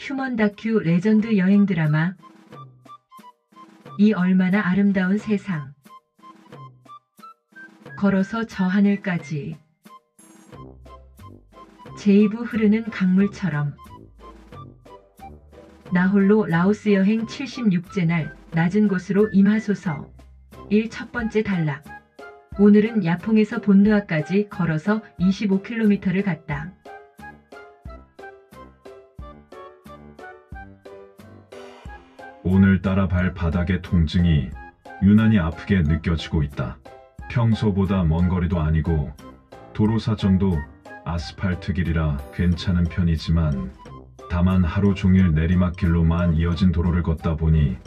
휴먼 다큐 레전드 여행 드라마 이 얼마나 아름다운 세상. 걸어서 저 하늘까지. 제이브 흐르는 강물처럼. 나 홀로 라오스 여행 76째 날 낮은 곳으로 임하소서. 1. 첫 번째 단락. 오늘은 야퐁에서 본누아까지 걸어서 25km를 갔다. 오늘따라 발바닥의 통증이 유난히 아프게 느껴지고 있다. 평소보다 먼 거리도 아니고 도로 사정도 아스팔트 길이라 괜찮은 편이지만 다만 하루 종일 내리막길로만 이어진 도로를 걷다 보니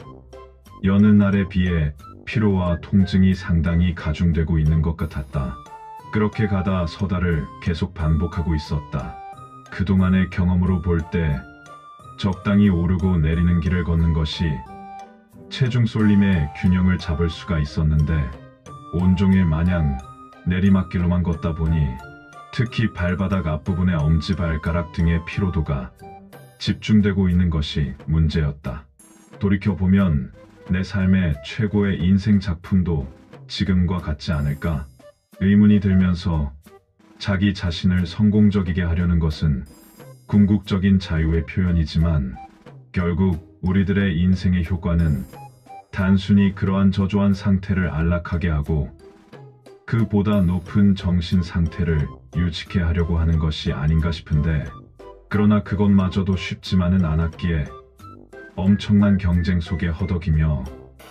여느 날에 비해 피로와 통증이 상당히 가중되고 있는 것 같았다. 그렇게 가다 서다를 계속 반복하고 있었다. 그동안의 경험으로 볼 때 적당히 오르고 내리는 길을 걷는 것이 체중 쏠림의 균형을 잡을 수가 있었는데 온종일 마냥 내리막길로만 걷다 보니 특히 발바닥 앞부분의 엄지발가락 등의 피로도가 집중되고 있는 것이 문제였다. 돌이켜보면 내 삶의 최고의 인생 작품도 지금과 같지 않을까 의문이 들면서 자기 자신을 성공적이게 하려는 것은 궁극적인 자유의 표현이지만 결국 우리들의 인생의 효과는 단순히 그러한 저조한 상태를 안락하게 하고 그보다 높은 정신 상태를 유지케 하려고 하는 것이 아닌가 싶은데, 그러나 그것마저도 쉽지만은 않았기에 엄청난 경쟁 속에 허덕이며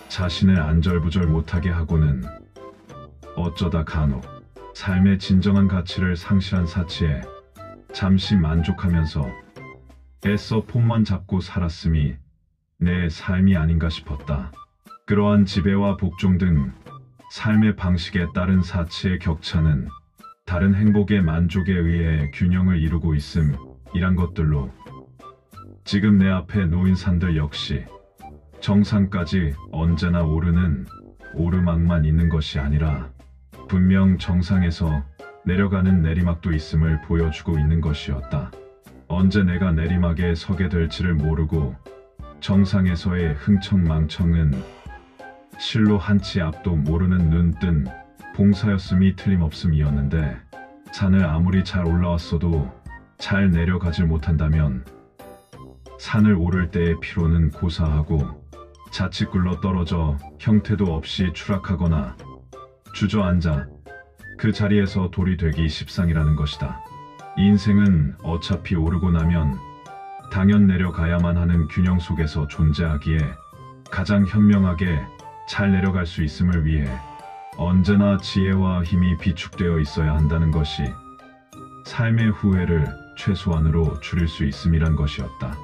자신을 안절부절 못하게 하고는 어쩌다 간혹 삶의 진정한 가치를 상실한 사치에 잠시 만족하면서 애써 폰만 잡고 살았음이 내 삶이 아닌가 싶었다. 그러한 지배와 복종 등 삶의 방식에 따른 사치의 격차는 다른 행복의 만족에 의해 균형을 이루고 있음이란 것들로 지금 내 앞에 놓인 산들 역시 정상까지 언제나 오르는 오르막만 있는 것이 아니라 분명 정상에서 내려가는 내리막도 있음을 보여주고 있는 것이었다. 언제 내가 내리막에 서게 될지를 모르고 정상에서의 흥청망청은 실로 한치 앞도 모르는 눈뜬 봉사였음이 틀림없음이었는데, 산을 아무리 잘 올라왔어도 잘 내려가질 못한다면 산을 오를 때의 피로는 고사하고 자칫 굴러 떨어져 형태도 없이 추락하거나 주저앉아 그 자리에서 돌이 되기 십상이라는 것이다. 인생은 어차피 오르고 나면 당연 내려가야만 하는 균형 속에서 존재하기에 가장 현명하게 잘 내려갈 수 있음을 위해 언제나 지혜와 힘이 비축되어 있어야 한다는 것이 삶의 후회를 최소한으로 줄일 수 있음이란 것이었다.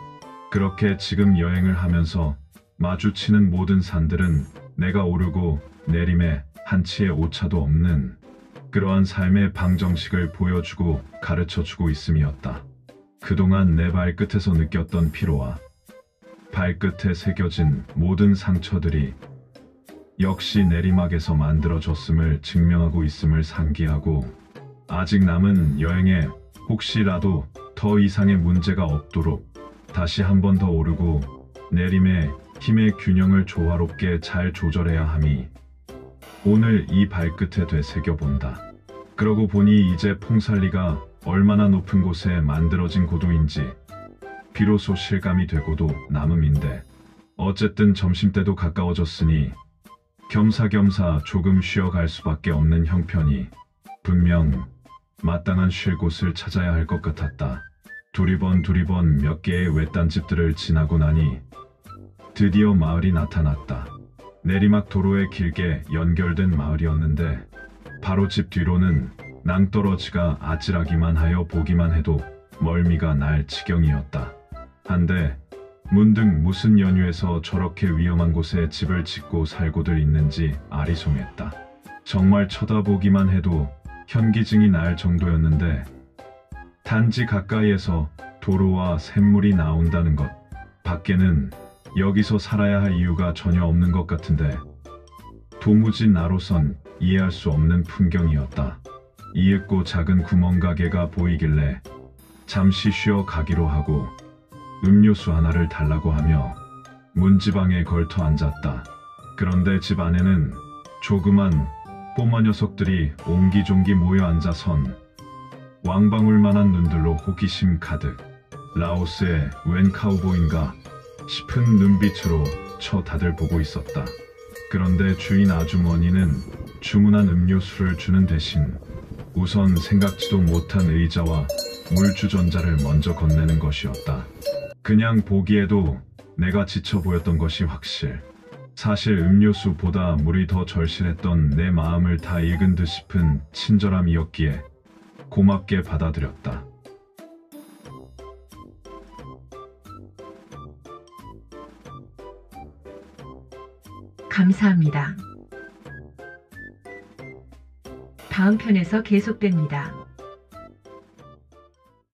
그렇게 지금 여행을 하면서 마주치는 모든 산들은 내가 오르고 내림에 한치의 오차도 없는 그러한 삶의 방정식을 보여주고 가르쳐주고 있음이었다. 그동안 내 발끝에서 느꼈던 피로와 발끝에 새겨진 모든 상처들이 역시 내리막에서 만들어졌음을 증명하고 있음을 상기하고, 아직 남은 여행에 혹시라도 더 이상의 문제가 없도록 다시 한 번 더 오르고 내림의 힘의 균형을 조화롭게 잘 조절해야 함이 오늘 이 발끝에 되새겨본다. 그러고 보니 이제 퐁살리가 얼마나 높은 곳에 만들어진 고도인지 비로소 실감이 되고도 남음인데, 어쨌든 점심때도 가까워졌으니 겸사겸사 조금 쉬어갈 수밖에 없는 형편이 분명 마땅한 쉴 곳을 찾아야 할 것 같았다. 두리번 몇 개의 외딴 집들을 지나고 나니 드디어 마을이 나타났다. 내리막 도로에 길게 연결된 마을이었는데 바로 집 뒤로는 낭떠러지가 아찔하기만 하여 보기만 해도 멀미가 날 지경이었다. 한데 문득 무슨 연유에서 저렇게 위험한 곳에 집을 짓고 살고들 있는지 아리송했다. 정말 쳐다보기만 해도 현기증이 날 정도였는데 단지 가까이에서 도로와 샘물이 나온다는 것 밖에는 여기서 살아야 할 이유가 전혀 없는 것 같은데 도무지 나로선 이해할 수 없는 풍경이었다. 이윽고 작은 구멍가게가 보이길래 잠시 쉬어 가기로 하고 음료수 하나를 달라고 하며 문지방에 걸터 앉았다. 그런데 집 안에는 조그만 꼬마 녀석들이 옹기종기 모여 앉아선 왕방울만한 눈들로 호기심 가득 라오스의 웬 카우보인가 싶은 눈빛으로 다들 보고 있었다. 그런데 주인 아주머니는 주문한 음료수를 주는 대신 우선 생각지도 못한 의자와 물주전자를 먼저 건네는 것이었다. 그냥 보기에도 내가 지쳐 보였던 것이 확실. 사실 음료수보다 물이 더 절실했던 내 마음을 다 읽은 듯 싶은 친절함이었기에 고맙게 받아들였다. 감사합니다. 다음 편에서 계속됩니다.